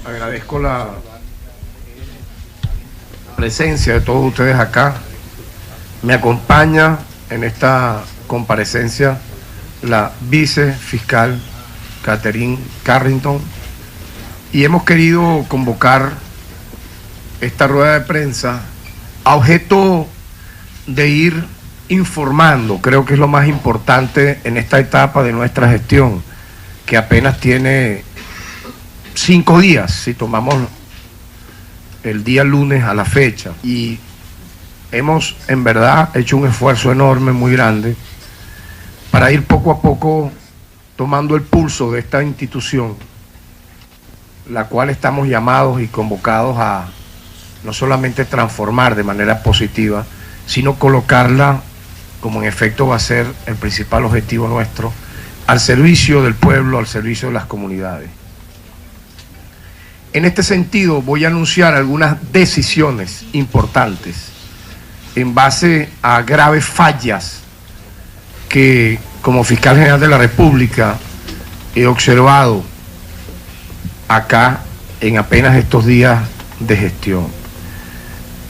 Agradezco la presencia de todos ustedes acá. Me acompaña en esta comparecencia la vicefiscal Catherine Carrington y hemos querido convocar esta rueda de prensa a objeto de ir informando, creo que es lo más importante en esta etapa de nuestra gestión, que apenas tiene 5 días, si tomamos el día lunes a la fecha, y hemos en verdad hecho un esfuerzo enorme, muy grande, para ir poco a poco tomando el pulso de esta institución, la cual estamos llamados y convocados a no solamente transformar de manera positiva, sino colocarla, como en efecto va a ser el principal objetivo nuestro, al servicio del pueblo, al servicio de las comunidades. En este sentido voy a anunciar algunas decisiones importantes en base a graves fallas que como fiscal general de la República he observado acá en apenas estos días de gestión.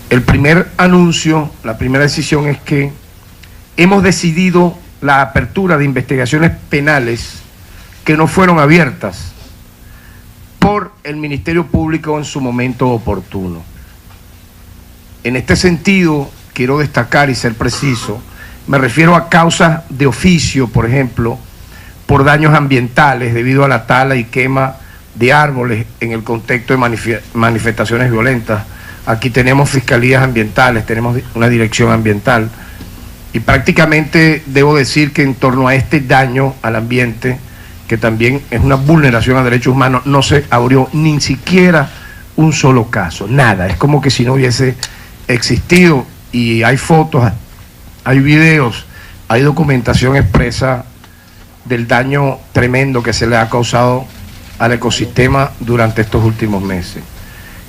El primer anuncio, la primera decisión es que hemos decidido la apertura de investigaciones penales que no fueron abiertas por el Ministerio Público en su momento oportuno. En este sentido, quiero destacar y ser preciso, me refiero a causas de oficio, por ejemplo, por daños ambientales debido a la tala y quema de árboles en el contexto de manifestaciones violentas. Aquí tenemos fiscalías ambientales, tenemos una dirección ambiental y prácticamente debo decir que en torno a este daño al ambiente, que también es una vulneración a derechos humanos, no se abrió ni siquiera un solo caso, nada, es como que si no hubiese existido, y hay fotos, hay videos, hay documentación expresa del daño tremendo que se le ha causado al ecosistema durante estos últimos meses.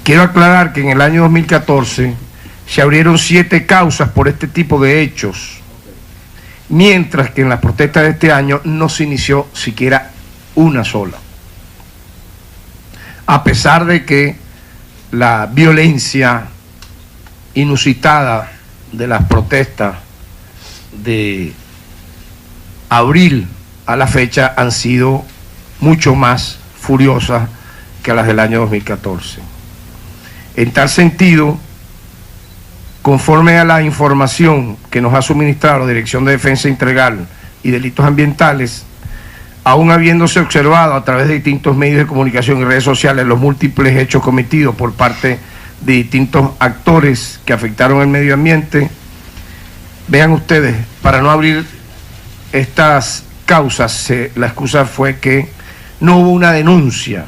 Quiero aclarar que en el año 2014 se abrieron 7 causas por este tipo de hechos, mientras que en las protestas de este año no se inició siquiera una sola. A pesar de que la violencia inusitada de las protestas de abril a la fecha han sido mucho más furiosas que las del año 2014. En tal sentido, conforme a la información que nos ha suministrado la Dirección de Defensa Integral y Delitos Ambientales, aún habiéndose observado a través de distintos medios de comunicación y redes sociales los múltiples hechos cometidos por parte de distintos actores que afectaron el medio ambiente, vean ustedes, para no abrir estas causas, la excusa fue que no hubo una denuncia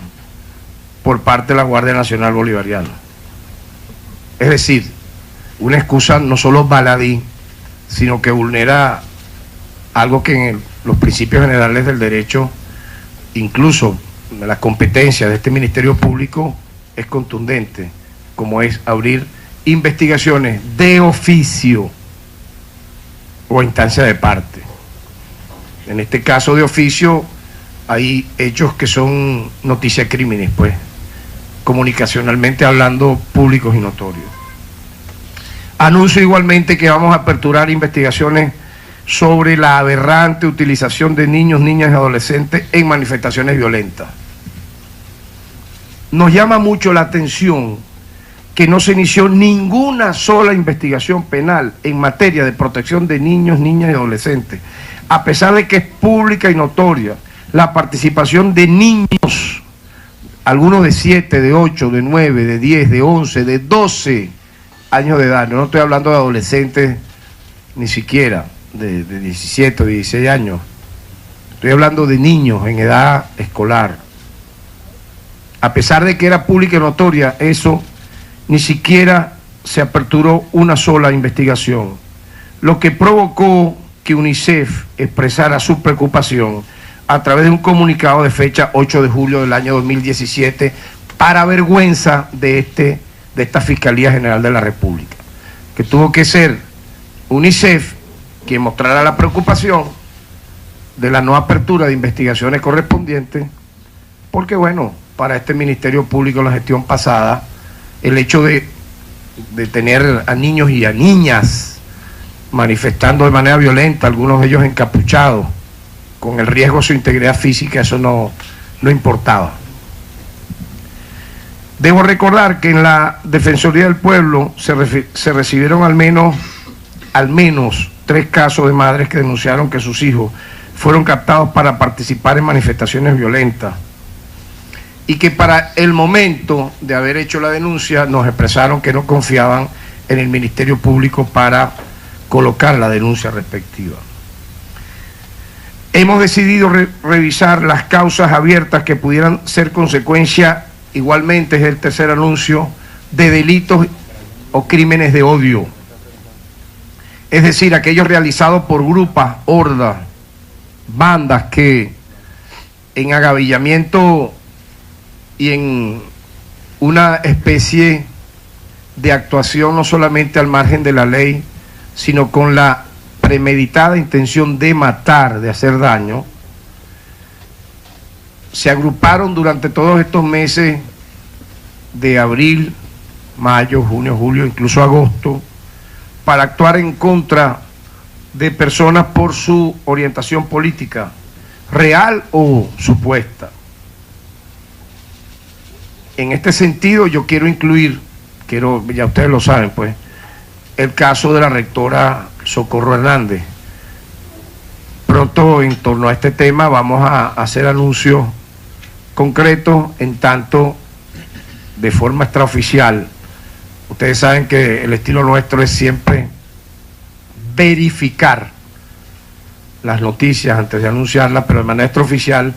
por parte de la Guardia Nacional Bolivariana. Es decir, una excusa no solo baladí, sino que vulnera algo que en los principios generales del derecho, incluso de la competencia de este Ministerio Público, es contundente, como es abrir investigaciones de oficio o a instancia de parte. En este caso de oficio hay hechos que son noticia crímenes, pues, comunicacionalmente hablando, públicos y notorios. Anuncio igualmente que vamos a aperturar investigaciones sobre la aberrante utilización de niños, niñas y adolescentes en manifestaciones violentas. Nos llama mucho la atención que no se inició ninguna sola investigación penal en materia de protección de niños, niñas y adolescentes, a pesar de que es pública y notoria la participación de niños, algunos de 7, de 8, de 9, de 10, de 11, de 12 años de edad. No estoy hablando de adolescentes ni siquiera de 17 o 16 años, estoy hablando de niños en edad escolar. A pesar de que era pública y notoria eso, ni siquiera se aperturó una sola investigación, lo que provocó que UNICEF expresara su preocupación a través de un comunicado de fecha 8 de julio del año 2017 para vergüenza de esta Fiscalía General de la República, que tuvo que ser UNICEF quien mostrara la preocupación de la no apertura de investigaciones correspondientes, porque bueno, para este Ministerio Público en la gestión pasada, el hecho de tener a niños y a niñas manifestando de manera violenta, algunos de ellos encapuchados, con el riesgo de su integridad física, eso no importaba. Debo recordar que en la Defensoría del Pueblo se recibieron al menos 3 casos de madres que denunciaron que sus hijos fueron captados para participar en manifestaciones violentas y que para el momento de haber hecho la denuncia nos expresaron que no confiaban en el Ministerio Público para colocar la denuncia respectiva. Hemos decidido revisar las causas abiertas que pudieran ser consecuencia, igualmente es el tercer anuncio, de delitos o crímenes de odio. Es decir, aquellos realizados por grupos, hordas, bandas que en agavillamiento y en una especie de actuación no solamente al margen de la ley, sino con la premeditada intención de matar, de hacer daño, se agruparon durante todos estos meses de abril, mayo, junio, julio, incluso agosto, para actuar en contra de personas por su orientación política, real o supuesta. En este sentido yo quiero incluir, ya ustedes lo saben pues, el caso de la rectora Socorro Hernández. Pronto en torno a este tema vamos a hacer anuncios concretos, en tanto de forma extraoficial. Ustedes saben que el estilo nuestro es siempre verificar las noticias antes de anunciarlas, pero de manera extraoficial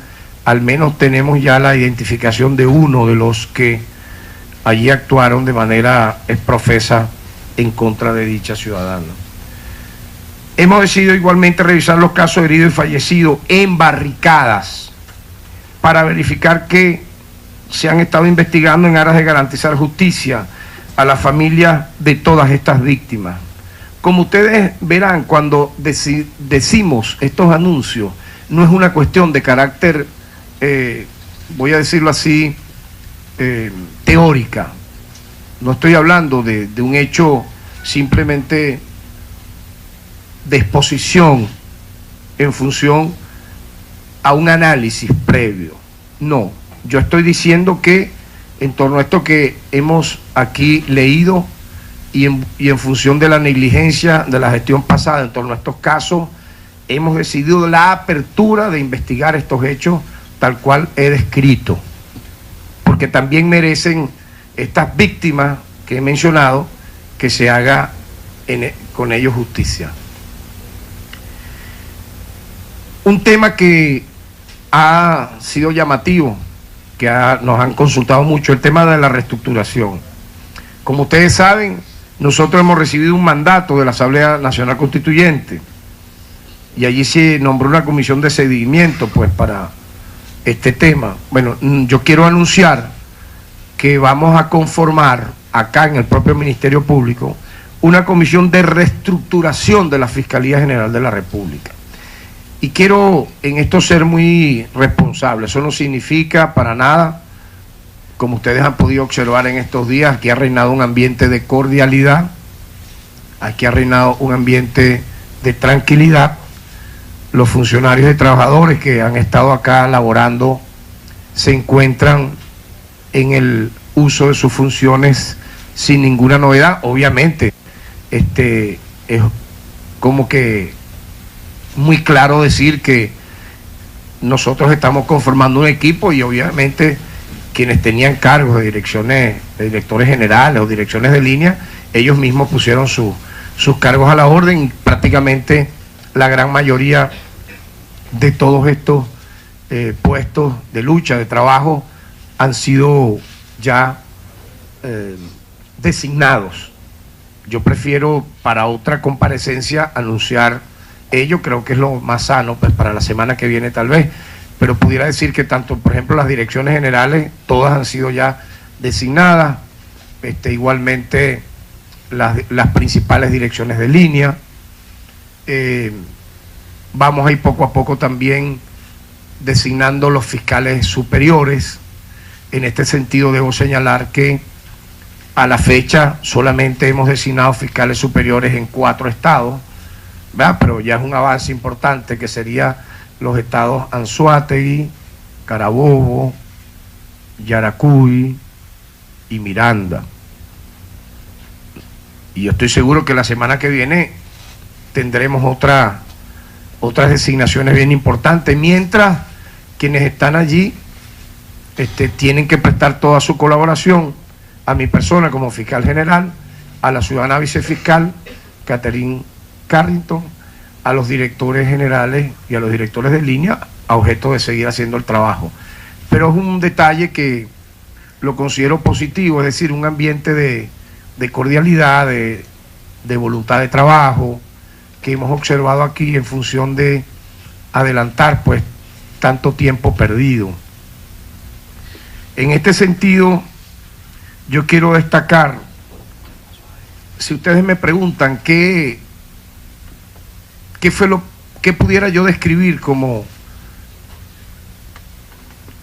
al menos tenemos ya la identificación de uno de los que allí actuaron de manera exprofesa en contra de dicha ciudadana. Hemos decidido igualmente revisar los casos de heridos y fallecidos en barricadas para verificar que se han estado investigando en aras de garantizar justicia a las familias de todas estas víctimas. Como ustedes verán, cuando decimos estos anuncios, no es una cuestión de carácter, voy a decirlo así, teórica. No estoy hablando de un hecho simplemente de exposición en función a un análisis previo. No, yo estoy diciendo que en torno a esto que hemos aquí leído y en función de la negligencia de la gestión pasada en torno a estos casos, hemos decidido la apertura de investigar estos hechos tal cual he descrito, porque también merecen estas víctimas que he mencionado que se haga con ellos justicia. Un tema que ha sido llamativo, que nos han consultado mucho, el tema de la reestructuración. Como ustedes saben, nosotros hemos recibido un mandato de la Asamblea Nacional Constituyente y allí se nombró una comisión de seguimiento pues para este tema. Bueno, yo quiero anunciar que vamos a conformar acá en el propio Ministerio Público una comisión de reestructuración de la Fiscalía General de la República. Y quiero en esto ser muy responsable. Eso no significa para nada, como ustedes han podido observar en estos días, aquí ha reinado un ambiente de cordialidad, aquí ha reinado un ambiente de tranquilidad. Los funcionarios y trabajadores que han estado acá laborando se encuentran en el uso de sus funciones sin ninguna novedad. Obviamente, es como que muy claro decir que nosotros estamos conformando un equipo y obviamente quienes tenían cargos de direcciones, de directores generales o direcciones de línea, ellos mismos pusieron sus cargos a la orden y prácticamente la gran mayoría de todos estos puestos de lucha, de trabajo, han sido ya designados. Yo prefiero para otra comparecencia anunciar ello, creo que es lo más sano pues para la semana que viene tal vez, pero pudiera decir que tanto, por ejemplo, las direcciones generales, todas han sido ya designadas, igualmente las principales direcciones de línea, Vamos a ir poco a poco también designando los fiscales superiores. En este sentido debo señalar que a la fecha solamente hemos designado fiscales superiores en 4 estados, ¿verdad? Pero ya es un avance importante, que sería los estados Anzoátegui, Carabobo, Yaracuy y Miranda. Y yo estoy seguro que la semana que viene tendremos otras designaciones bien importantes, mientras quienes están allí tienen que prestar toda su colaboración a mi persona como fiscal general, a la ciudadana vicefiscal Catherine Carrington, a los directores generales y a los directores de línea, a objeto de seguir haciendo el trabajo. Pero es un detalle que lo considero positivo, es decir, un ambiente de cordialidad, de voluntad de trabajo, que hemos observado aquí en función de adelantar pues tanto tiempo perdido. En este sentido, yo quiero destacar, si ustedes me preguntan qué fue lo que pudiera yo describir como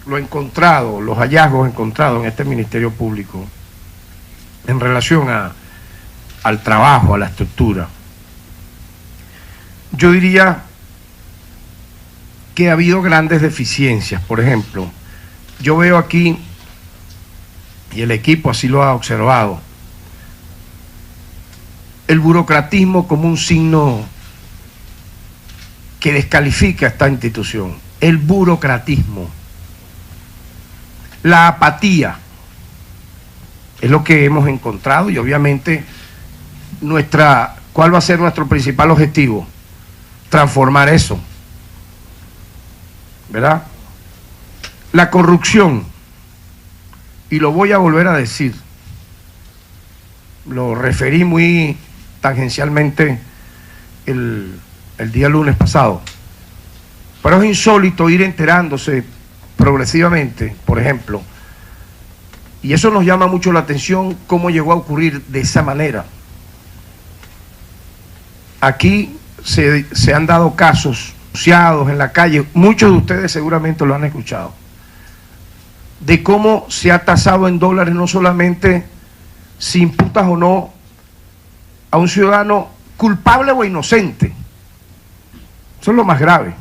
lo encontrado, los hallazgos encontrados en este Ministerio Público en relación al trabajo, a la estructura, yo diría que ha habido grandes deficiencias. Por ejemplo, yo veo aquí, y el equipo así lo ha observado, el burocratismo como un signo que descalifica a esta institución. El burocratismo, la apatía, es lo que hemos encontrado. Y obviamente ¿cuál va a ser nuestro principal objetivo? Transformar eso, ¿verdad? La corrupción, y lo voy a volver a decir, lo referí muy tangencialmente el día lunes pasado, pero es insólito ir enterándose progresivamente, por ejemplo, y eso nos llama mucho la atención, cómo llegó a ocurrir de esa manera. Aquí se han dado casos anunciados en la calle, muchos de ustedes seguramente lo han escuchado, de cómo se ha tasado en dólares no solamente si imputas o no a un ciudadano culpable o inocente. Eso es lo más grave.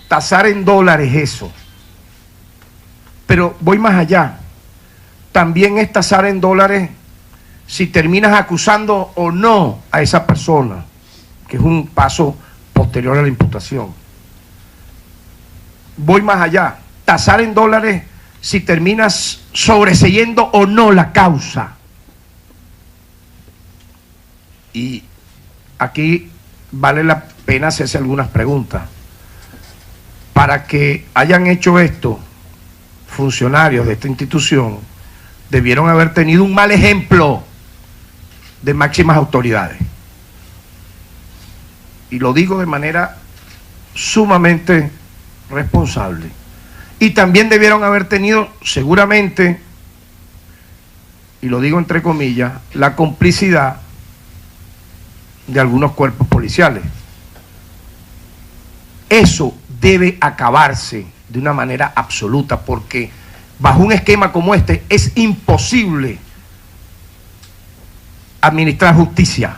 Tasar en dólares eso. Pero voy más allá. También es tasar en dólares si terminas acusando o no a esa persona, que es un paso posterior a la imputación. Voy más allá. Tasar en dólares si terminas sobreseyendo o no la causa. Y aquí vale la pena hacerse algunas preguntas. Para que hayan hecho esto, funcionarios de esta institución debieron haber tenido un mal ejemplo de máximas autoridades. Y lo digo de manera sumamente responsable. Y también debieron haber tenido, seguramente, y lo digo entre comillas, la complicidad de algunos cuerpos policiales. Eso debe acabarse de una manera absoluta, porque bajo un esquema como este es imposible administrar justicia.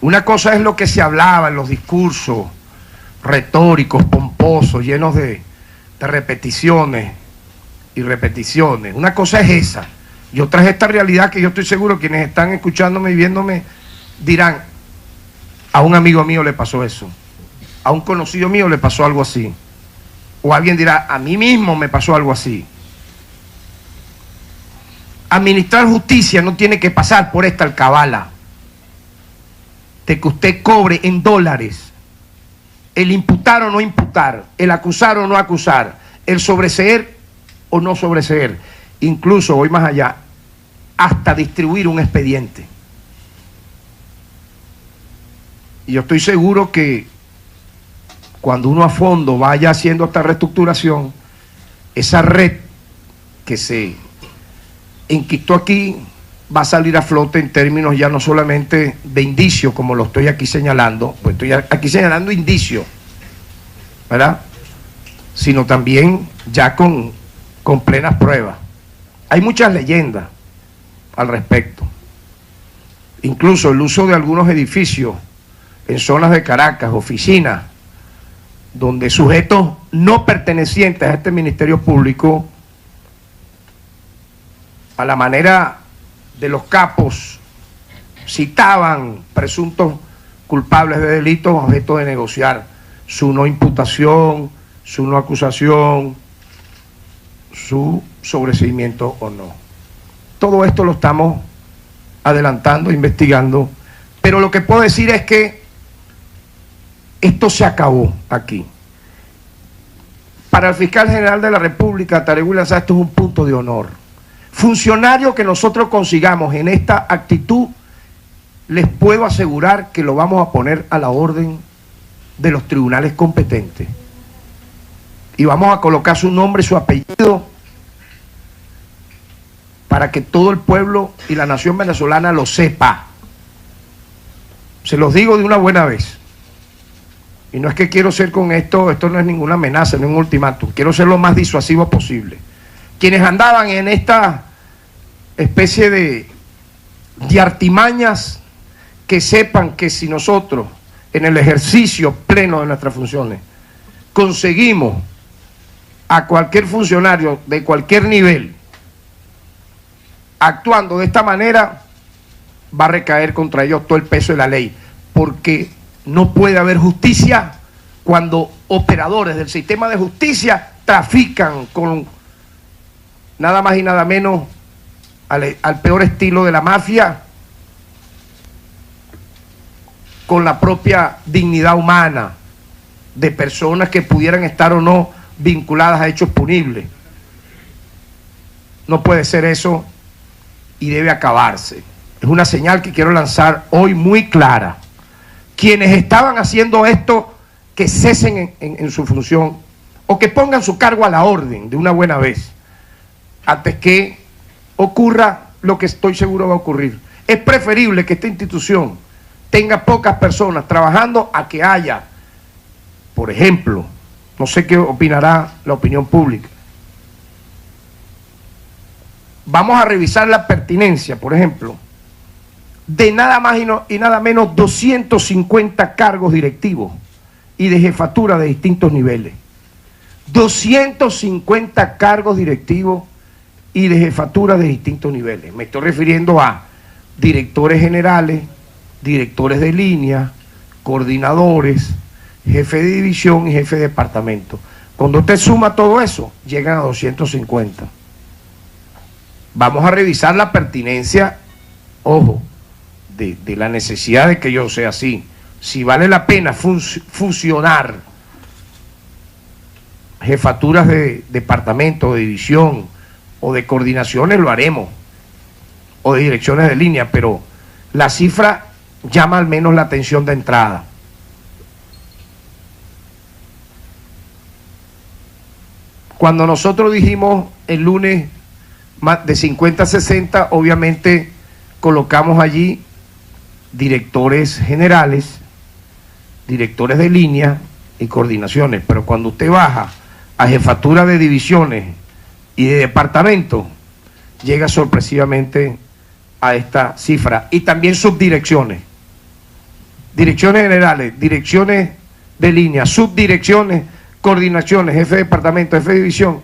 Una cosa es lo que se hablaba en los discursos retóricos, pomposos, llenos de repeticiones y repeticiones. Una cosa es esa. Y otra es esta realidad que yo estoy seguro quienes están escuchándome y viéndome dirán: a un amigo mío le pasó eso, a un conocido mío le pasó algo así, o alguien dirá: a mí mismo me pasó algo así. Administrar justicia no tiene que pasar por esta alcabala de que usted cobre en dólares el imputar o no imputar, el acusar o no acusar, el sobreseer o no sobreseer, incluso, voy más allá, hasta distribuir un expediente. Y yo estoy seguro que cuando uno a fondo vaya haciendo esta reestructuración, esa red que se enquistó aquí va a salir a flote en términos ya no solamente de indicio, como lo estoy aquí señalando, pues estoy aquí señalando indicio, ¿verdad? Sino también ya con plenas pruebas. Hay muchas leyendas al respecto. Incluso el uso de algunos edificios en zonas de Caracas, oficinas, donde sujetos no pertenecientes a este Ministerio Público, a la manera de los capos, citaban presuntos culpables de delitos objeto de negociar su no imputación, su no acusación, su sobreseimiento o no. Todo esto lo estamos adelantando, investigando, pero lo que puedo decir es que esto se acabó aquí. Para el fiscal general de la República, Tarek William Saá, esto es un punto de honor. Funcionario que nosotros consigamos en esta actitud, les puedo asegurar que lo vamos a poner a la orden de los tribunales competentes. Y vamos a colocar su nombre y su apellido para que todo el pueblo y la nación venezolana lo sepa. Se los digo de una buena vez. Y no es que quiero ser con esto no es ninguna amenaza, no es un ultimátum. Quiero ser lo más disuasivo posible. Quienes andaban en esta especie de artimañas, que sepan que si nosotros, en el ejercicio pleno de nuestras funciones, conseguimos a cualquier funcionario de cualquier nivel actuando de esta manera, va a recaer contra ellos todo el peso de la ley, porque no puede haber justicia cuando operadores del sistema de justicia trafican con nada más y nada menos al peor estilo de la mafia, con la propia dignidad humana de personas que pudieran estar o no vinculadas a hechos punibles. No puede ser eso y debe acabarse. Es una señal que quiero lanzar hoy muy clara. Quienes estaban haciendo esto, que cesen en su función o que pongan su cargo a la orden de una buena vez, antes que ocurra lo que estoy seguro va a ocurrir. Es preferible que esta institución tenga pocas personas trabajando a que haya, por ejemplo, no sé qué opinará la opinión pública. Vamos a revisar la pertinencia, por ejemplo, de nada más y nada menos 250 cargos directivos y de jefatura de distintos niveles. 250 cargos directivos y de jefatura de distintos niveles. Me estoy refiriendo a directores generales, directores de línea, coordinadores, jefe de división y jefe de departamento. Cuando usted suma todo eso, llegan a 250. Vamos a revisar la pertinencia, ojo, de la necesidad de que yo sea así. Si vale la pena fusionar jefaturas de departamento, de división o de coordinaciones, lo haremos, o de direcciones de línea, pero la cifra llama al menos la atención de entrada. Cuando nosotros dijimos el lunes de 50 a 60, obviamente colocamos allí directores generales, directores de línea y coordinaciones, pero cuando usted baja a jefatura de divisiones y de departamento, llega sorpresivamente a esta cifra. Y también subdirecciones, direcciones generales, direcciones de línea, subdirecciones, coordinaciones, jefe de departamento, jefe de división.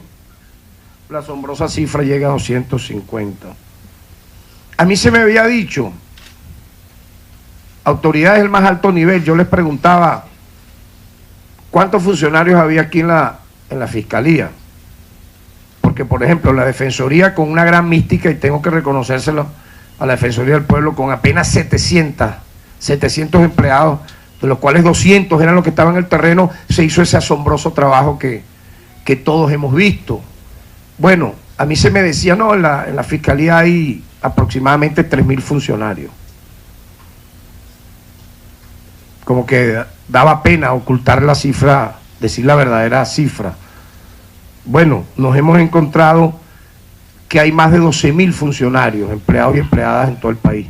La asombrosa cifra llega a 250. A mí se me había dicho, autoridades del más alto nivel, yo les preguntaba cuántos funcionarios había aquí en la Fiscalía. Porque, por ejemplo, la Defensoría, con una gran mística, y tengo que reconocérselo a la Defensoría del Pueblo, con apenas 700 empleados, de los cuales 200 eran los que estaban en el terreno, se hizo ese asombroso trabajo que todos hemos visto. Bueno, a mí se me decía, no, en la Fiscalía hay aproximadamente 3.000 funcionarios. Como que daba pena ocultar la cifra, decir la verdadera cifra. Bueno, nos hemos encontrado que hay más de 12.000 funcionarios, empleados y empleadas en todo el país.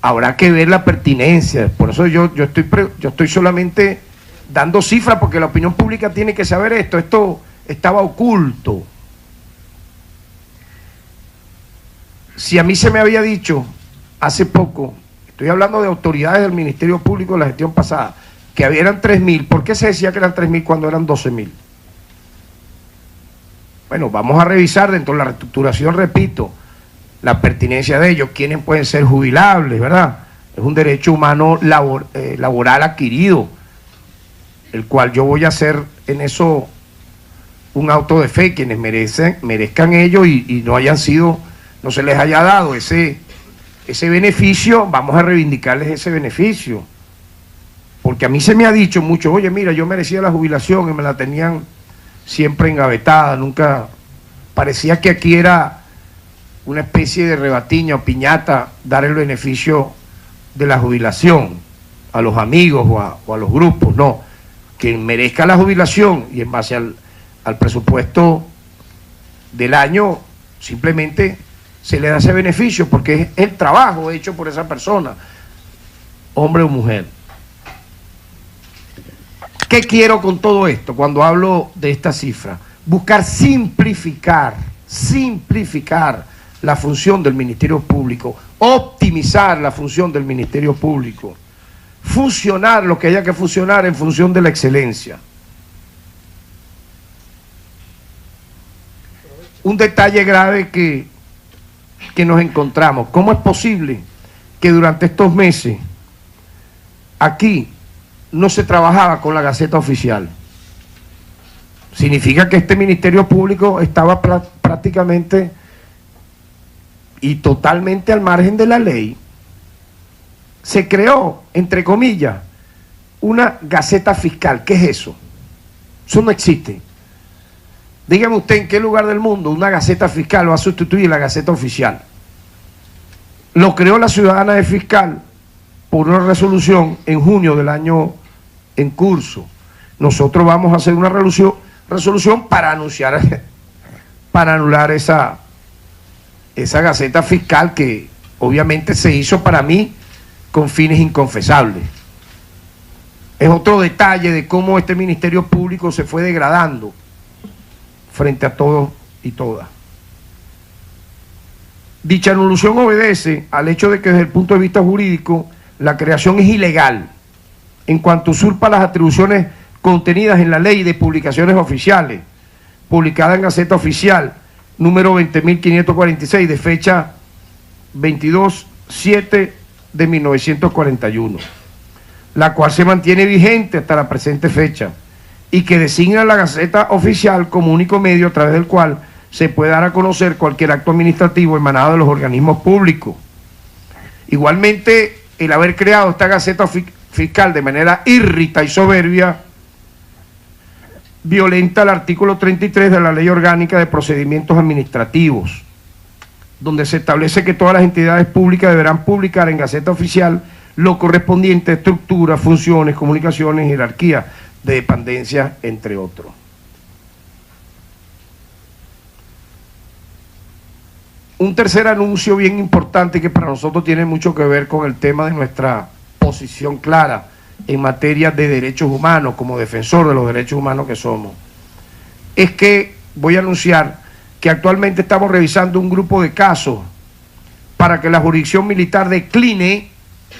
Habrá que ver la pertinencia, por eso yo estoy solamente dando cifras, porque la opinión pública tiene que saber esto estaba oculto. Si a mí se me había dicho hace poco, estoy hablando de autoridades del Ministerio Público de la gestión pasada, que eran 3.000, ¿por qué se decía que eran 3.000 cuando eran 12.000? Bueno, vamos a revisar dentro de la reestructuración, repito, la pertinencia de ellos, quiénes pueden ser jubilables, ¿verdad? Es un derecho humano laboral adquirido, el cual yo voy a hacer en eso un auto de fe, quienes merezcan ello y no se les haya dado ese beneficio, vamos a reivindicarles ese beneficio. Porque a mí se me ha dicho mucho, oye, mira, yo merecía la jubilación y me la tenían siempre engavetada, nunca, parecía que aquí era una especie de rebatiña o piñata dar el beneficio de la jubilación a los amigos o a los grupos. No, quien merezca la jubilación y en base al presupuesto del año simplemente se le da ese beneficio porque es el trabajo hecho por esa persona, hombre o mujer. ¿Qué quiero con todo esto cuando hablo de esta cifra? Buscar simplificar la función del Ministerio Público, optimizar la función del Ministerio Público, fusionar lo que haya que fusionar en función de la excelencia. Un detalle grave que nos encontramos, ¿cómo es posible que durante estos meses aquí no se trabajaba con la Gaceta Oficial? Significa que este Ministerio Público estaba prácticamente y totalmente al margen de la ley. Se creó, entre comillas, una Gaceta Fiscal. ¿Qué es eso? Eso no existe. Dígame usted en qué lugar del mundo una Gaceta Fiscal va a sustituir la Gaceta Oficial. Lo creó la ciudadana de fiscal por una resolución en junio del año en curso. Nosotros vamos a hacer una resolución para anular esa Gaceta Fiscal que obviamente se hizo para mí con fines inconfesables. Es otro detalle de cómo este Ministerio Público se fue degradando frente a todos y todas. Dicha anulación obedece al hecho de que desde el punto de vista jurídico la creación es ilegal en cuanto usurpa las atribuciones contenidas en la Ley de Publicaciones Oficiales, publicada en Gaceta Oficial número 20.546 de fecha 22/7 de 1941, la cual se mantiene vigente hasta la presente fecha y que designa la Gaceta Oficial como único medio a través del cual se puede dar a conocer cualquier acto administrativo emanado de los organismos públicos. Igualmente, el haber creado esta Gaceta Fiscal de manera írrita y soberbia violenta el artículo 33 de la Ley Orgánica de Procedimientos Administrativos, donde se establece que todas las entidades públicas deberán publicar en Gaceta Oficial lo correspondiente a estructura, funciones, comunicaciones, jerarquía de dependencias, entre otros. Un tercer anuncio bien importante que para nosotros tiene mucho que ver con el tema de nuestra posición clara en materia de derechos humanos, como defensor de los derechos humanos que somos, es que voy a anunciar que actualmente estamos revisando un grupo de casos para que la jurisdicción militar decline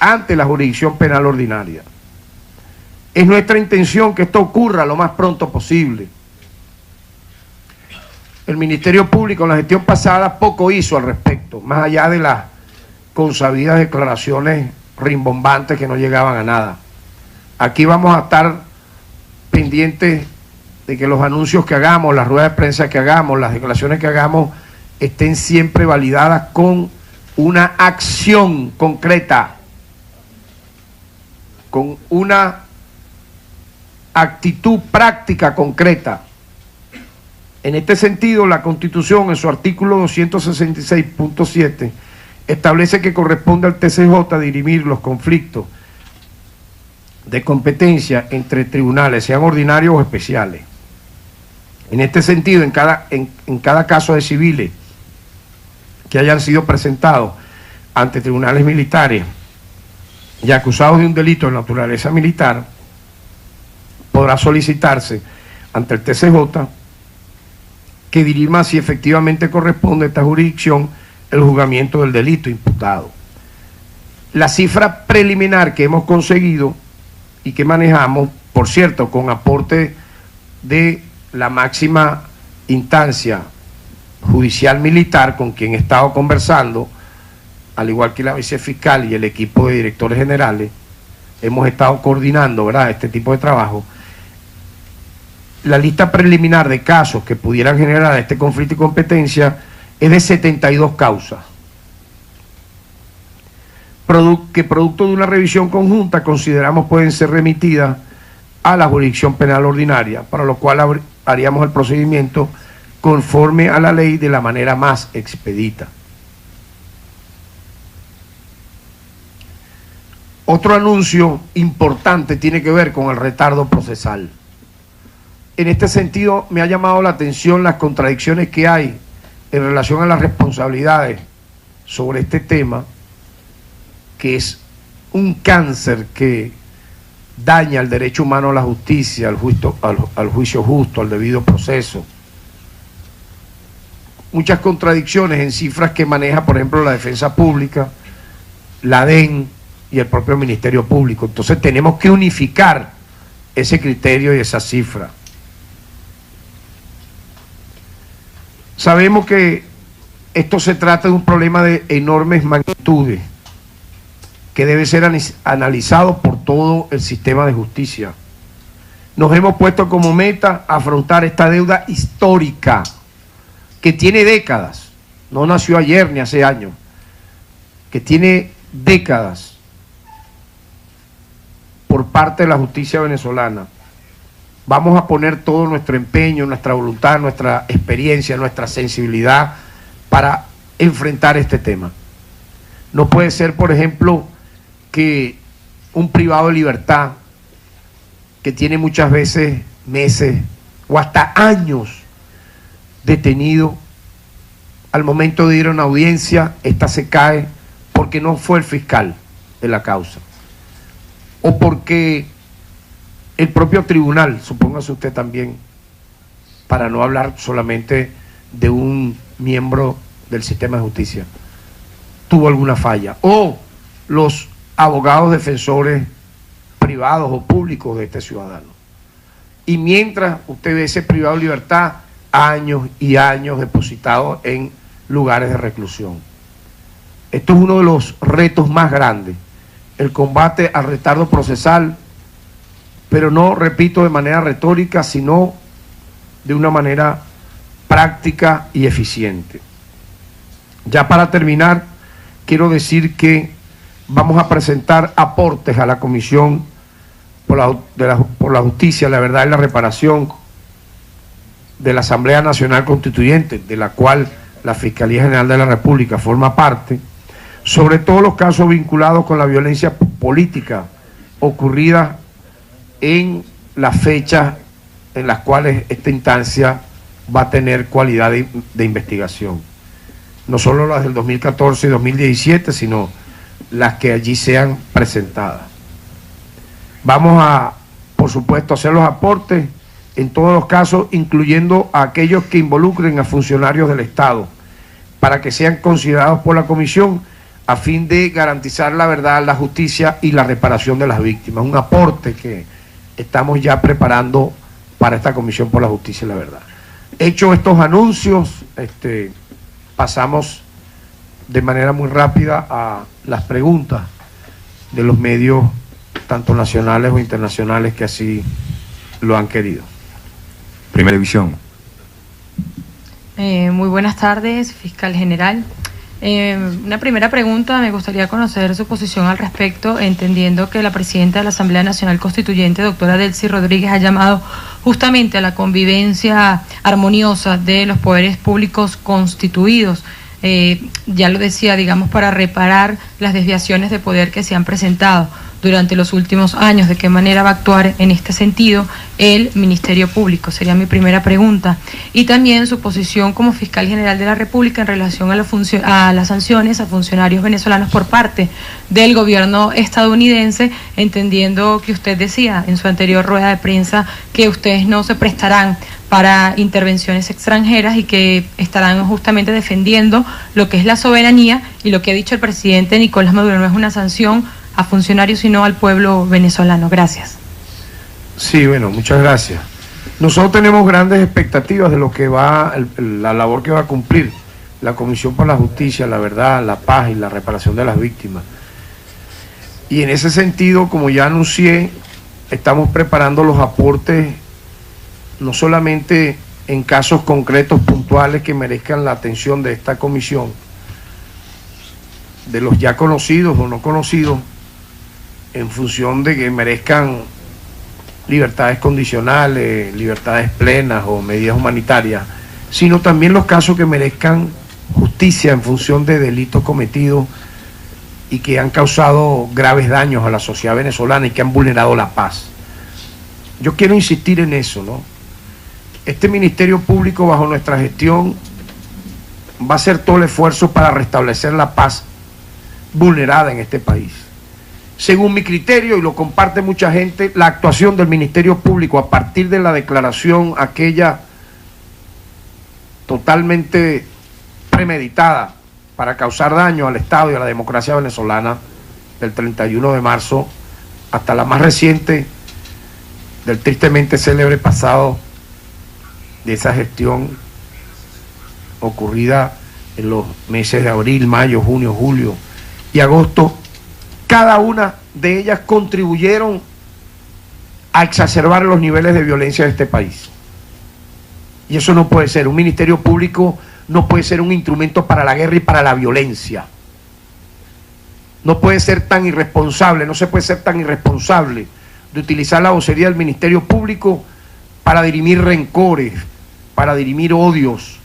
ante la jurisdicción penal ordinaria. Es nuestra intención que esto ocurra lo más pronto posible. El Ministerio Público en la gestión pasada poco hizo al respecto, más allá de las consabidas declaraciones rimbombantes que no llegaban a nada. Aquí vamos a estar pendientes de que los anuncios que hagamos, las ruedas de prensa que hagamos, las declaraciones que hagamos, estén siempre validadas con una acción concreta, con una actitud práctica concreta. En este sentido, la Constitución, en su artículo 266.7, establece que corresponde al TCJ dirimir los conflictos de competencia entre tribunales, sean ordinarios o especiales. En este sentido, en cada caso de civiles que hayan sido presentados ante tribunales militares y acusados de un delito de naturaleza militar, podrá solicitarse ante el TCJ que dirima si efectivamente corresponde a esta jurisdicción el juzgamiento del delito imputado. La cifra preliminar que hemos conseguido y que manejamos, por cierto, con aporte de la máxima instancia judicial militar con quien he estado conversando, al igual que la vicefiscal y el equipo de directores generales, hemos estado coordinando, ¿verdad?, este tipo de trabajo. La lista preliminar de casos que pudieran generar este conflicto de competencia es de 72 causas, que producto de una revisión conjunta consideramos pueden ser remitidas a la jurisdicción penal ordinaria, para lo cual haríamos el procedimiento conforme a la ley de la manera más expedita. Otro anuncio importante tiene que ver con el retardo procesal. En este sentido, me ha llamado la atención las contradicciones que hay en relación a las responsabilidades sobre este tema, que es un cáncer que daña el derecho humano a la justicia, al juicio justo, al debido proceso. Muchas contradicciones en cifras que maneja, por ejemplo, la Defensa Pública, la DEN y el propio Ministerio Público. Entonces tenemos que unificar ese criterio y esa cifra. Sabemos que esto se trata de un problema de enormes magnitudes que debe ser analizado por todo el sistema de justicia. Nos hemos puesto como meta afrontar esta deuda histórica que tiene décadas, no nació ayer ni hace años, que tiene décadas por parte de la justicia venezolana. Vamos a poner todo nuestro empeño, nuestra voluntad, nuestra experiencia, nuestra sensibilidad para enfrentar este tema. No puede ser, por ejemplo, que un privado de libertad que tiene muchas veces meses o hasta años detenido, al momento de ir a una audiencia, esta se cae porque no fue el fiscal de la causa, o porque el propio tribunal, supóngase usted también, para no hablar solamente de un miembro del sistema de justicia, tuvo alguna falla, o los abogados defensores privados o públicos de este ciudadano. Y mientras usted ve ese privado de libertad, años y años depositados en lugares de reclusión. Esto es uno de los retos más grandes, el combate al retardo procesal, pero no, repito, de manera retórica, sino de una manera práctica y eficiente. Ya para terminar, quiero decir que vamos a presentar aportes a la Comisión por la Justicia, la Verdad y la Reparación de la Asamblea Nacional Constituyente, de la cual la Fiscalía General de la República forma parte, sobre todos los casos vinculados con la violencia política ocurrida en las fechas en las cuales esta instancia va a tener cualidad de investigación. No solo las del 2014 y 2017, sino las que allí sean presentadas. Vamos a, por supuesto, hacer los aportes en todos los casos, incluyendo a aquellos que involucren a funcionarios del Estado, para que sean considerados por la Comisión a fin de garantizar la verdad, la justicia y la reparación de las víctimas. Un aporte que estamos ya preparando para esta Comisión por la Justicia y la Verdad. Hecho estos anuncios, pasamos de manera muy rápida a las preguntas de los medios, tanto nacionales o internacionales, que así lo han querido. Primera División. Muy buenas tardes, fiscal general. Una primera pregunta, me gustaría conocer su posición al respecto, entendiendo que la presidenta de la Asamblea Nacional Constituyente, doctora Delcy Rodríguez, ha llamado justamente a la convivencia armoniosa de los poderes públicos constituidos. Ya lo decía, digamos, para reparar las desviaciones de poder que se han presentado. durante los últimos años. ¿De qué manera va a actuar en este sentido el Ministerio Público? Sería mi primera pregunta. Y también su posición como fiscal general de la República en relación a las sanciones a funcionarios venezolanos por parte del gobierno estadounidense, entendiendo que usted decía en su anterior rueda de prensa que ustedes no se prestarán para intervenciones extranjeras y que estarán justamente defendiendo lo que es la soberanía, y lo que ha dicho el presidente Nicolás Maduro no es una sanción a funcionarios sino al pueblo venezolano. Gracias. Sí, bueno, muchas gracias. Nosotros tenemos grandes expectativas de lo que va, la labor que va a cumplir la Comisión por la Justicia, la Verdad, la Paz y la Reparación de las Víctimas. Y en ese sentido, como ya anuncié, estamos preparando los aportes no solamente en casos concretos, puntuales, que merezcan la atención de esta comisión, de los ya conocidos o no conocidos, en función de que merezcan libertades condicionales, libertades plenas o medidas humanitarias, sino también los casos que merezcan justicia en función de delitos cometidos y que han causado graves daños a la sociedad venezolana y que han vulnerado la paz. Yo quiero insistir en eso, ¿no? Este Ministerio Público, bajo nuestra gestión, va a hacer todo el esfuerzo para restablecer la paz vulnerada en este país. Según mi criterio, y lo comparte mucha gente, la actuación del Ministerio Público a partir de la declaración aquella totalmente premeditada para causar daño al Estado y a la democracia venezolana del 31 de marzo hasta la más reciente del tristemente célebre pasado de esa gestión ocurrida en los meses de abril, mayo, junio, julio y agosto, cada una de ellas contribuyeron a exacerbar los niveles de violencia de este país. Y eso no puede ser. Un Ministerio Público no puede ser un instrumento para la guerra y para la violencia. No puede ser tan irresponsable, no se puede ser tan irresponsable de utilizar la vocería del Ministerio Público para dirimir rencores, para dirimir odios,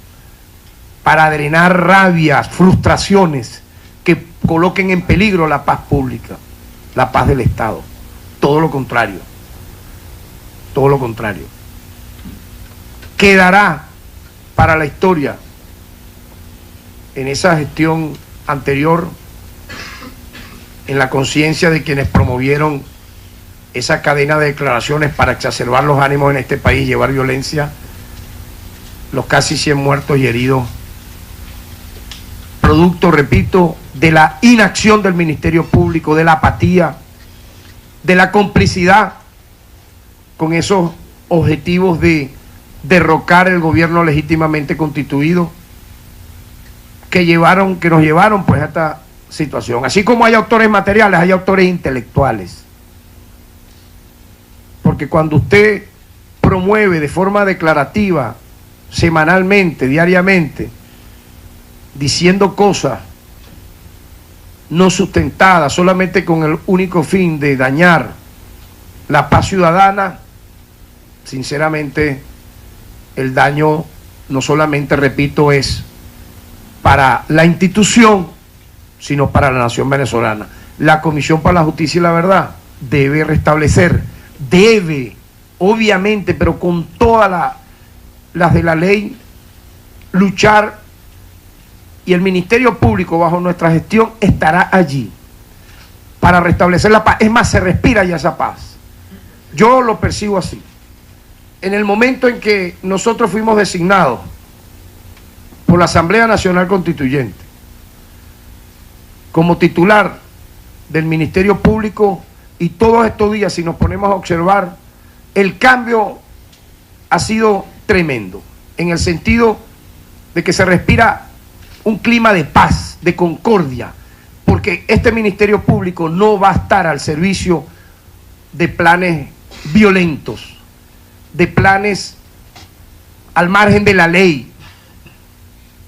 para drenar rabias, frustraciones que coloquen en peligro la paz pública, la paz del Estado. Todo lo contrario. Todo lo contrario. Quedará para la historia, en esa gestión anterior, en la conciencia de quienes promovieron esa cadena de declaraciones para exacerbar los ánimos en este país y llevar violencia, los casi 100 muertos y heridos, producto, repito, de la inacción del Ministerio Público, de la apatía, de la complicidad con esos objetivos de derrocar el gobierno legítimamente constituido, que nos llevaron pues a esta situación. Así como hay autores materiales, hay autores intelectuales. Porque cuando usted promueve de forma declarativa, semanalmente, diariamente, diciendo cosas no sustentadas, solamente con el único fin de dañar la paz ciudadana, sinceramente el daño no solamente, repito, es para la institución, sino para la nación venezolana. La Comisión para la Justicia y la Verdad debe restablecer, debe, obviamente, pero con todas las de la ley, luchar, y el Ministerio Público bajo nuestra gestión estará allí para restablecer la paz. Es más, se respira ya esa paz. Yo lo percibo así. En el momento en que nosotros fuimos designados por la Asamblea Nacional Constituyente como titular del Ministerio Público, y todos estos días, si nos ponemos a observar, el cambio ha sido tremendo, en el sentido de que se respira un clima de paz, de concordia, porque este Ministerio Público no va a estar al servicio de planes violentos, de planes al margen de la ley,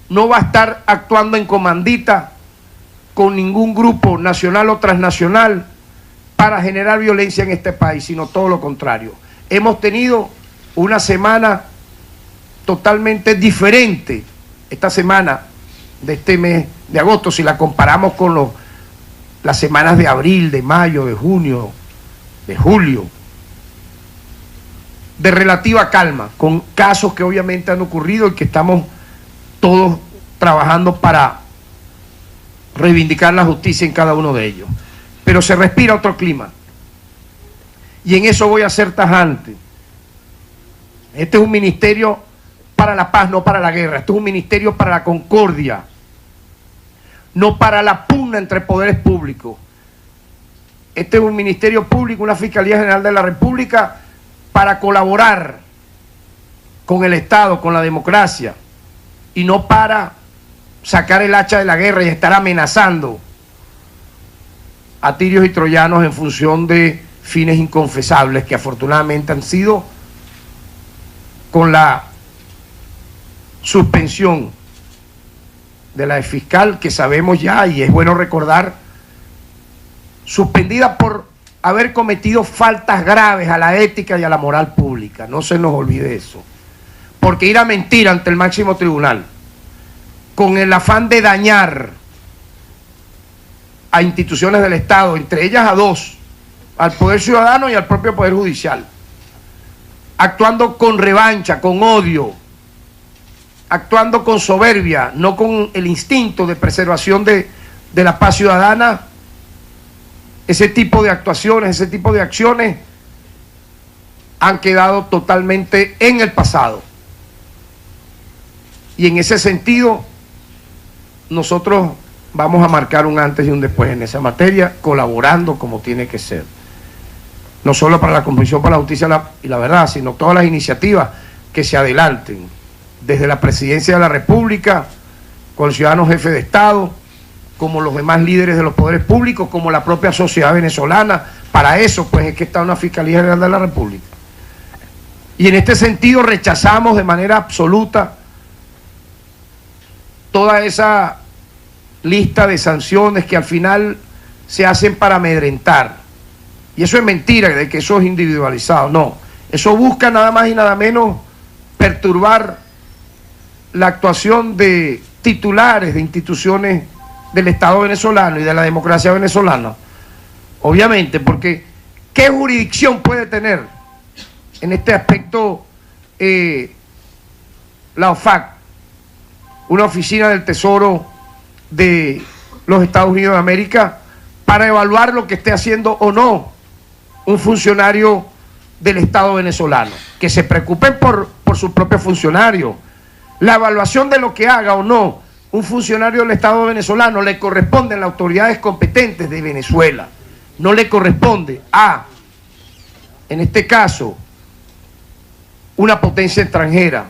no va a estar actuando en comandita con ningún grupo nacional o transnacional para generar violencia en este país, sino todo lo contrario. Hemos tenido una semana totalmente diferente, esta semana de este mes de agosto, si la comparamos con los las semanas de abril, de mayo, de junio, de julio, de relativa calma, con casos que obviamente han ocurrido y que estamos todos trabajando para reivindicar la justicia en cada uno de ellos. Pero se respira otro clima. Y en eso voy a ser tajante. Este es un ministerio para la paz, no para la guerra. Este es un ministerio para la concordia, no para la pugna entre poderes públicos. Este es un ministerio público, una Fiscalía General de la República para colaborar con el Estado, con la democracia, y no para sacar el hacha de la guerra y estar amenazando a tirios y troyanos en función de fines inconfesables que afortunadamente han sido, con la suspensión de la fiscal, que sabemos ya, y es bueno recordar, suspendida por haber cometido faltas graves a la ética y a la moral pública. No se nos olvide eso. Porque ir a mentir ante el máximo tribunal con el afán de dañar a instituciones del Estado, entre ellas a dos, al Poder Ciudadano y al propio Poder Judicial, actuando con revancha, con odio, actuando con soberbia, no con el instinto de preservación de la paz ciudadana. Ese tipo de actuaciones, ese tipo de acciones han quedado totalmente en el pasado. Y en ese sentido, nosotros vamos a marcar un antes y un después en esa materia, colaborando como tiene que ser. No solo para la Comisión para la Justicia y la Verdad, sino todas las iniciativas que se adelanten, desde la Presidencia de la República, con el ciudadano jefe de Estado, como los demás líderes de los poderes públicos, como la propia sociedad venezolana. Para eso, pues, es que está una Fiscalía General de la República. Y en este sentido rechazamos de manera absoluta toda esa lista de sanciones que al final se hacen para amedrentar. Y eso es mentira, de que eso es individualizado. No, eso busca nada más y nada menos perturbar la actuación de titulares de instituciones del Estado venezolano y de la democracia venezolana. Obviamente, porque ¿qué jurisdicción puede tener en este aspecto la OFAC, una oficina del Tesoro de los Estados Unidos de América, para evaluar lo que esté haciendo o no un funcionario del Estado venezolano? Que se preocupen por sus propios funcionarios. La evaluación de lo que haga o no un funcionario del Estado venezolano le corresponde a las autoridades competentes de Venezuela. No le corresponde a, en este caso, una potencia extranjera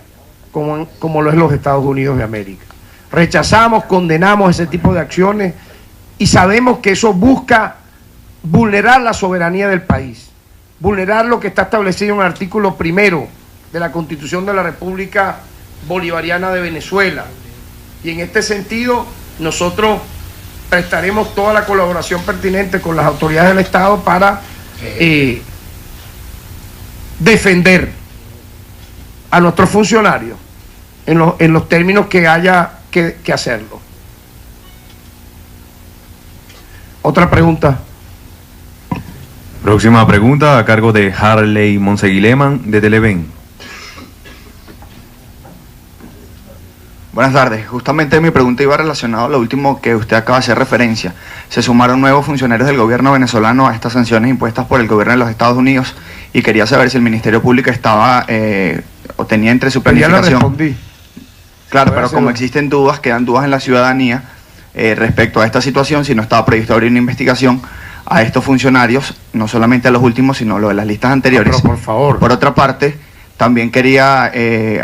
como lo es los Estados Unidos de América. Rechazamos, condenamos ese tipo de acciones y sabemos que eso busca vulnerar la soberanía del país, vulnerar lo que está establecido en el artículo 1 de la Constitución de la República Bolivariana de Venezuela. Y en este sentido, nosotros prestaremos toda la colaboración pertinente con las autoridades del Estado para defender a nuestros funcionarios en los términos que haya que hacerlo. Otra pregunta. Próxima pregunta a cargo de Harley Monseguileman de Televen. Buenas tardes. Justamente mi pregunta iba relacionada a lo último que usted acaba de hacer referencia. Se sumaron nuevos funcionarios del gobierno venezolano a estas sanciones impuestas por el gobierno de los Estados Unidos y quería saber si el Ministerio Público estaba o tenía entre su planificación. Ya lo respondí. Claro, pero como existen dudas, quedan dudas en la ciudadanía respecto a esta situación, si no estaba previsto abrir una investigación a estos funcionarios, no solamente a los últimos, sino lo de las listas anteriores. Pero por favor. Por otra parte, también quería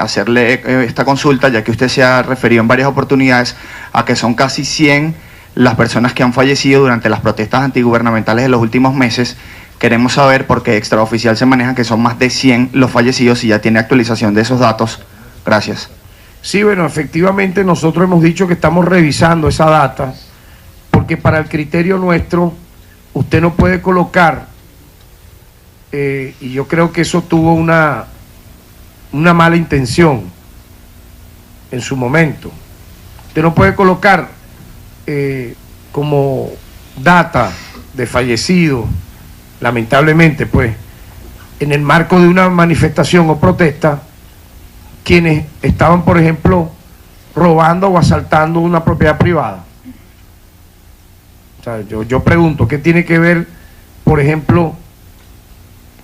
hacerle esta consulta, ya que usted se ha referido en varias oportunidades a que son casi 100 las personas que han fallecido durante las protestas antigubernamentales de los últimos meses. Queremos saber, porque extraoficial se maneja que son más de 100 los fallecidos, y ya tiene actualización de esos datos. Gracias. Sí, bueno, efectivamente nosotros hemos dicho que estamos revisando esa data, porque para el criterio nuestro, usted no puede colocar, y yo creo que eso tuvo una mala intención en su momento. Usted no puede colocar como data de fallecidos, lamentablemente, pues, en el marco de una manifestación o protesta, quienes estaban, por ejemplo, robando o asaltando una propiedad privada. O sea, yo pregunto, ¿qué tiene que ver, por ejemplo?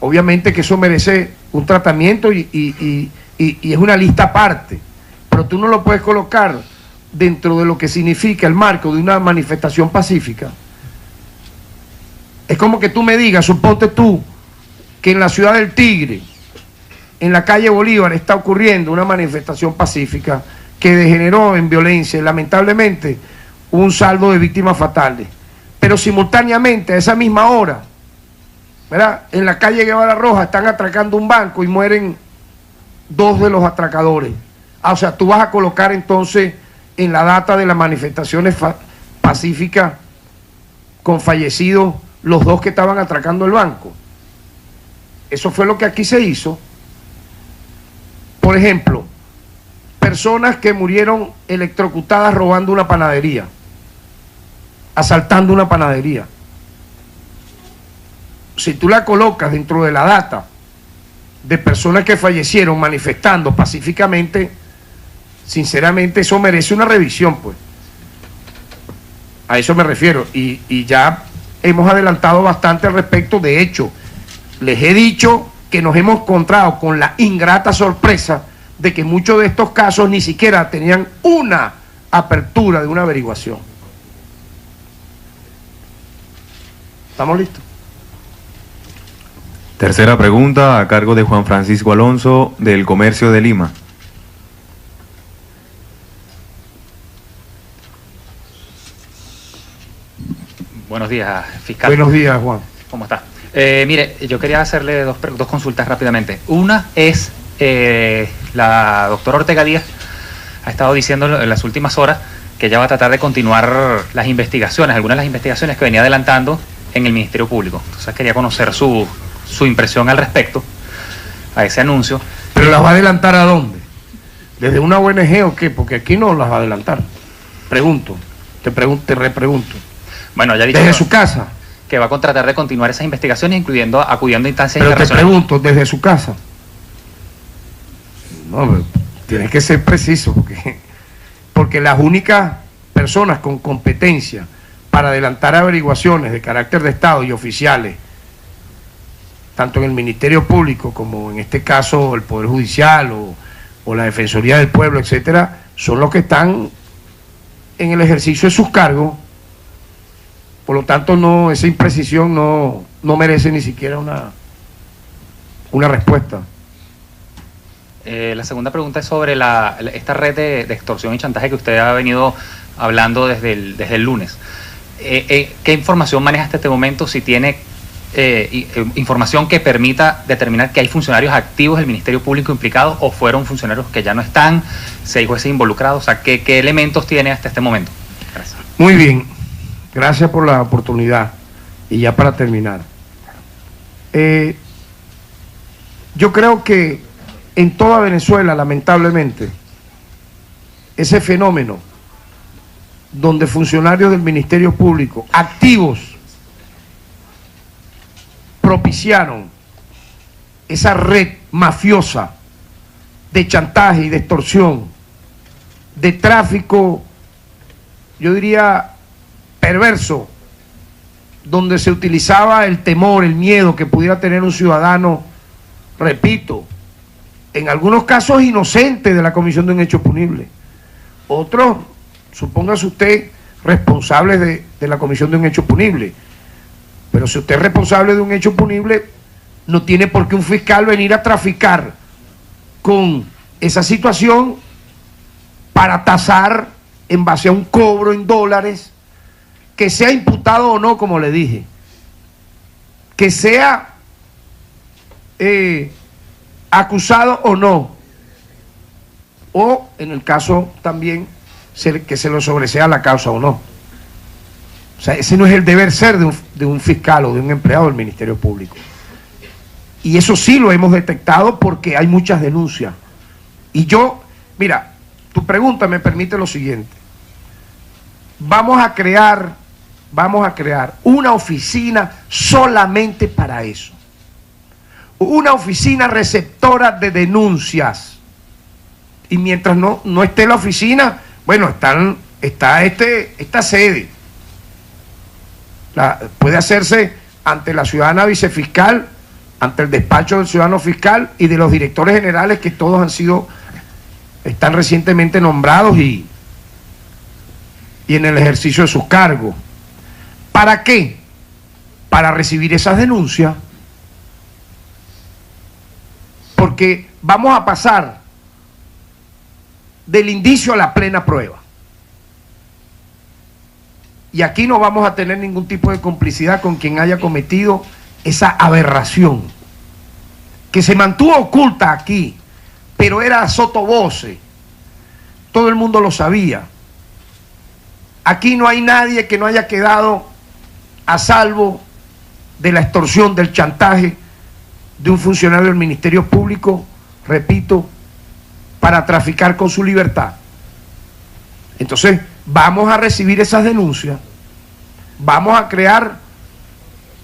Obviamente que eso merece un tratamiento y es una lista aparte, pero tú no lo puedes colocar dentro de lo que significa el marco de una manifestación pacífica. Es como que tú me digas, suponte tú, que en la ciudad del Tigre, en la calle Bolívar, está ocurriendo una manifestación pacífica que degeneró en violencia y lamentablemente hubo un saldo de víctimas fatales. Pero simultáneamente, a esa misma hora, ¿verdad?, en la calle Guevara Roja están atracando un banco y mueren 2 de los atracadores. O sea, tú vas a colocar entonces en la data de las manifestaciones pacíficas con fallecidos los 2 que estaban atracando el banco. Eso fue lo que aquí se hizo. Por ejemplo, personas que murieron electrocutadas robando una panadería, asaltando una panadería. Si tú la colocas dentro de la data de personas que fallecieron manifestando pacíficamente, sinceramente eso merece una revisión, pues. A eso me refiero. Y ya hemos adelantado bastante al respecto. De hecho, les he dicho que nos hemos encontrado con la ingrata sorpresa de que muchos de estos casos ni siquiera tenían una apertura de una averiguación. ¿Estamos listos? Tercera pregunta a cargo de Juan Francisco Alonso, del Comercio de Lima. Buenos días, fiscal. Buenos días, Juan. ¿Cómo está? Mire, yo quería hacerle dos consultas rápidamente. Una es, la doctora Ortega Díaz ha estado diciendo en las últimas horas que ella va a tratar de continuar las investigaciones, algunas de las investigaciones que venía adelantando en el Ministerio Público. Entonces quería conocer su impresión al respecto a ese anuncio. ¿Pero las va a adelantar a dónde? ¿Desde una ONG o qué? Porque aquí no las va a adelantar. Te repregunto. Bueno, ya ha dicho ¿Desde su casa? Que va a tratar de continuar esas investigaciones, acudiendo a instancias Pero te internacionales. pregunto, ¿desde su casa? No, pero tienes que ser preciso, porque las únicas personas con competencia para adelantar averiguaciones de carácter de Estado y oficiales, tanto en el Ministerio Público como en este caso el Poder Judicial o la Defensoría del Pueblo, etcétera, son los que están en el ejercicio de sus cargos. Por lo tanto, esa imprecisión no merece ni siquiera una respuesta. La segunda pregunta es sobre esta red de extorsión y chantaje que usted ha venido hablando desde el lunes. ¿Qué información maneja hasta este momento? Si tiene información que permita determinar que hay funcionarios activos del Ministerio Público implicados o fueron funcionarios que ya no están, si hay jueces involucrados, o sea, ¿qué elementos tiene hasta este momento? Gracias. Muy bien. Gracias por la oportunidad. Y ya para terminar, yo creo que en toda Venezuela, lamentablemente, ese fenómeno donde funcionarios del Ministerio Público activos propiciaron esa red mafiosa de chantaje y de extorsión, de tráfico, yo diría perverso, donde se utilizaba el temor, el miedo que pudiera tener un ciudadano, repito, en algunos casos inocente de la comisión de un hecho punible, otros, supóngase usted, responsables de la comisión de un hecho punible. Pero si usted es responsable de un hecho punible, no tiene por qué un fiscal venir a traficar con esa situación para tasar en base a un cobro en dólares, que sea imputado o no, como le dije, que sea acusado o no, o en el caso también que se lo sobresea la causa o no. O sea, ese no es el deber ser de un fiscal o de un empleado del Ministerio Público. Y eso sí lo hemos detectado porque hay muchas denuncias. Y yo, mira, tu pregunta me permite lo siguiente. Vamos a crear vamos a crear una oficina solamente para eso. Una oficina receptora de denuncias. Y mientras no esté la oficina, bueno, está esta sede. Puede hacerse ante la ciudadana vicefiscal, ante el despacho del ciudadano fiscal y de los directores generales que todos están recientemente nombrados y en el ejercicio de sus cargos. ¿Para qué? Para recibir esas denuncias. Porque vamos a pasar del indicio a la plena prueba. Y aquí no vamos a tener ningún tipo de complicidad con quien haya cometido esa aberración, que se mantuvo oculta aquí, pero era sotovoce. Todo el mundo lo sabía. Aquí no hay nadie que no haya quedado a salvo de la extorsión, del chantaje de un funcionario del Ministerio Público, repito, para traficar con su libertad. Entonces, vamos a recibir esas denuncias, vamos a crear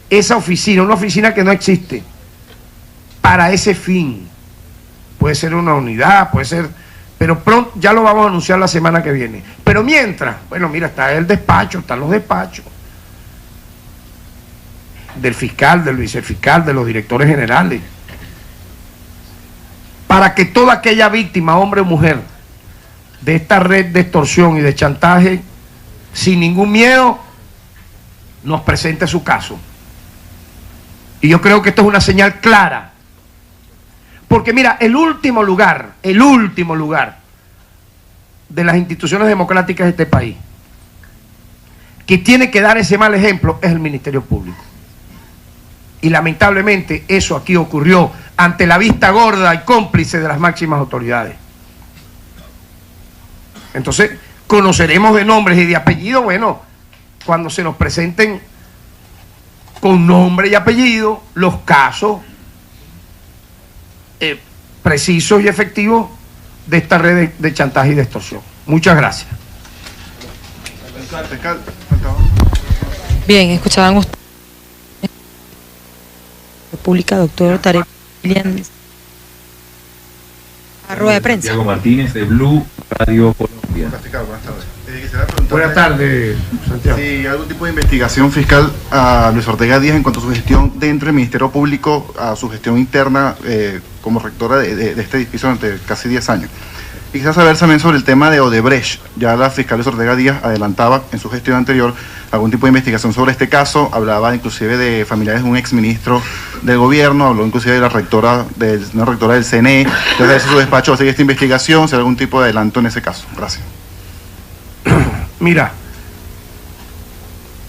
esa oficina, una oficina que no existe, para ese fin. Puede ser una unidad, puede ser, pero pronto, ya lo vamos a anunciar la semana que viene. Pero mientras, bueno, mira, está el despacho, están los despachos del fiscal, del vicefiscal, de los directores generales, para que toda aquella víctima, hombre o mujer, de esta red de extorsión y de chantaje, sin ningún miedo, nos presente su caso. Y yo creo que esto es una señal clara. Porque mira, el último lugar de las instituciones democráticas de este país que tiene que dar ese mal ejemplo es el Ministerio Público. Y lamentablemente eso aquí ocurrió ante la vista gorda y cómplice de las máximas autoridades. Entonces, conoceremos de nombres y de apellidos, bueno, cuando se nos presenten con nombre y apellido los casos precisos y efectivos de esta red de chantaje y de extorsión. Muchas gracias. Bien, escuchaban ustedes. República, doctor Tarek Williams. Rueda de prensa. Santiago Martínez de Blue Radio Colombia. Buenas tardes, Santiago. Sí, algún tipo de investigación fiscal a Luis Ortega Díaz en cuanto a su gestión dentro del Ministerio Público, a su gestión interna como rectora de este edificio durante casi 10 años. Y quisiera saber también sobre el tema de Odebrecht. Ya la fiscal Luis Ortega Díaz adelantaba en su gestión anterior algún tipo de investigación sobre este caso, hablaba inclusive de familiares de un exministro del gobierno, habló inclusive de la rectora del CNE, desde su despacho va a seguir esta investigación, si hay algún tipo de adelanto en ese caso. Gracias. Mira,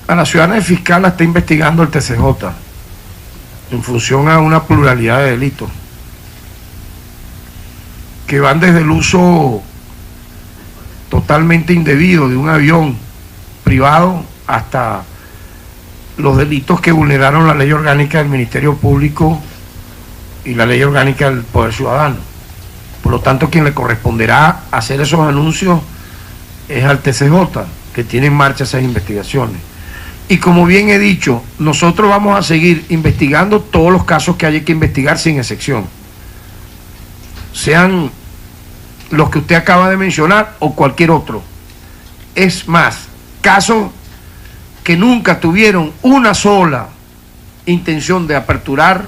a la ciudadana fiscal la está investigando el TCJ en función a una pluralidad de delitos que van desde el uso totalmente indebido de un avión privado hasta los delitos que vulneraron la ley orgánica del Ministerio Público y la ley orgánica del Poder Ciudadano. Por lo tanto, quien le corresponderá hacer esos anuncios es al TCJ, que tiene en marcha esas investigaciones. Y como bien he dicho, nosotros vamos a seguir investigando todos los casos que haya que investigar sin excepción, sean los que usted acaba de mencionar o cualquier otro. Es más, casos que nunca tuvieron una sola intención de aperturar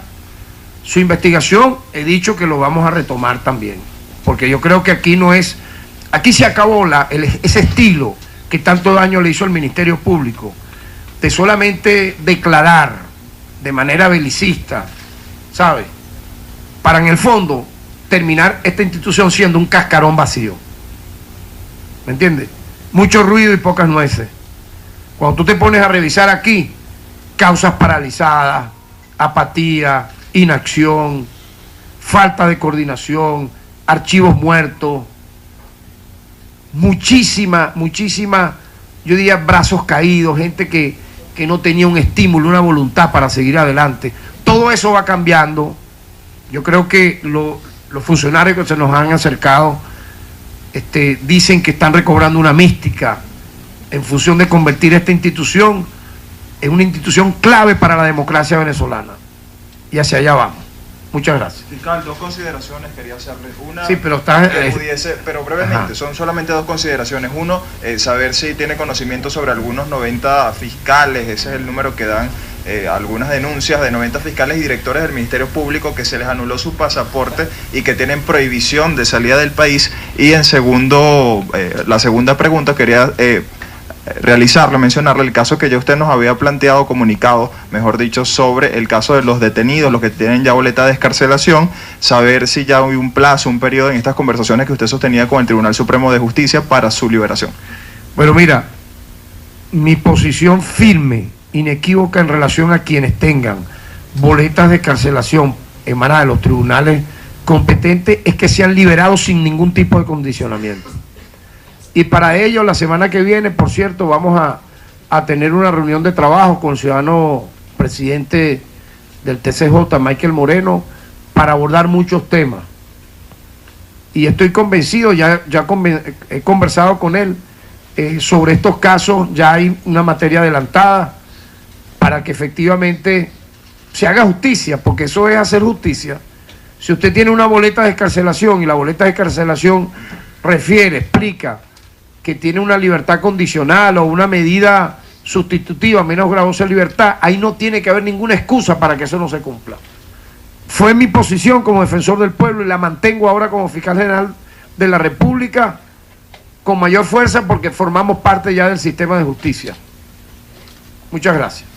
su investigación, he dicho que lo vamos a retomar también, porque yo creo que aquí no es, aquí se acabó ese estilo que tanto daño le hizo al Ministerio Público, de solamente declarar de manera belicista, ¿sabe? Para en el fondo terminar esta institución siendo un cascarón vacío. ¿Me entiendes? Mucho ruido y pocas nueces. Cuando tú te pones a revisar aquí, causas paralizadas, apatía, inacción, falta de coordinación, archivos muertos, muchísima, yo diría brazos caídos, gente que no tenía un estímulo, una voluntad para seguir adelante. Todo eso va cambiando. Yo creo que los funcionarios que se nos han acercado dicen que están recobrando una mística en función de convertir esta institución Es una institución clave para la democracia venezolana. Y hacia allá vamos. Muchas gracias. Fiscal, dos consideraciones quería hacerle. Una, sí, pero está, pero brevemente, ajá, son solamente dos consideraciones. Uno, saber si tiene conocimiento sobre algunos 90 fiscales, ese es el número que dan algunas denuncias de 90 fiscales y directores del Ministerio Público que se les anuló su pasaporte y que tienen prohibición de salida del país. Y en segundo, la segunda pregunta quería mencionarle el caso que ya usted nos había planteado, comunicado, mejor dicho, sobre el caso de los detenidos, los que tienen ya boleta de excarcelación, saber si ya hay un plazo, un periodo en estas conversaciones que usted sostenía con el Tribunal Supremo de Justicia para su liberación. Bueno, mira, mi posición firme, inequívoca en relación a quienes tengan boletas de excarcelación emanadas de los tribunales competentes es que sean liberados sin ningún tipo de condicionamiento. Y para ello, la semana que viene, por cierto, vamos a tener una reunión de trabajo con el ciudadano presidente del TCJ, Michael Moreno, para abordar muchos temas. Y estoy convencido, he conversado con él sobre estos casos, ya hay una materia adelantada para que efectivamente se haga justicia, porque eso es hacer justicia. Si usted tiene una boleta de excarcelación y la boleta de excarcelación explica que tiene una libertad condicional o una medida sustitutiva menos gravosa de libertad, ahí no tiene que haber ninguna excusa para que eso no se cumpla. Fue mi posición como defensor del pueblo y la mantengo ahora como fiscal general de la República con mayor fuerza porque formamos parte ya del sistema de justicia. Muchas gracias.